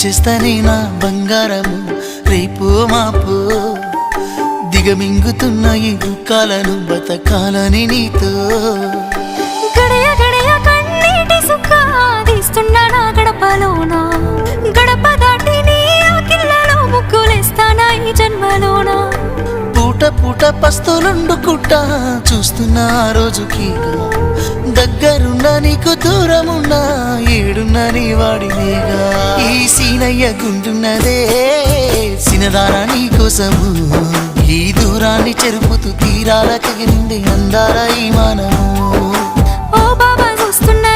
చేస్తానే నా బంగారము రేపు మాపు దిగమింగుతున్న ఈ దుఃఖాలను బతకాలని నీతో గడయ గడయ కన్నీటి సుఖ తీస్తున్నా నా గడపలోనా గడప దాటి నీ ఆకిళ్ళలో ముగ్గులేస్తానా ఈ జన్మలోనా పూట పూట పస్తులుండుకుంటా చూస్తున్నా ఆ రోజుకి దగ్గరున్నా నీకు దూరమున్నా ఏడున్నా నీ వాడినేగా ఈ సీనయ్య గుంటున్నదే సినదారా నీ కోసము ఈ దూరాన్ని చెరుపుతూ తీరాల తెగినింది అందాల ఈ మానము ఓ బాబా చూస్తున్నా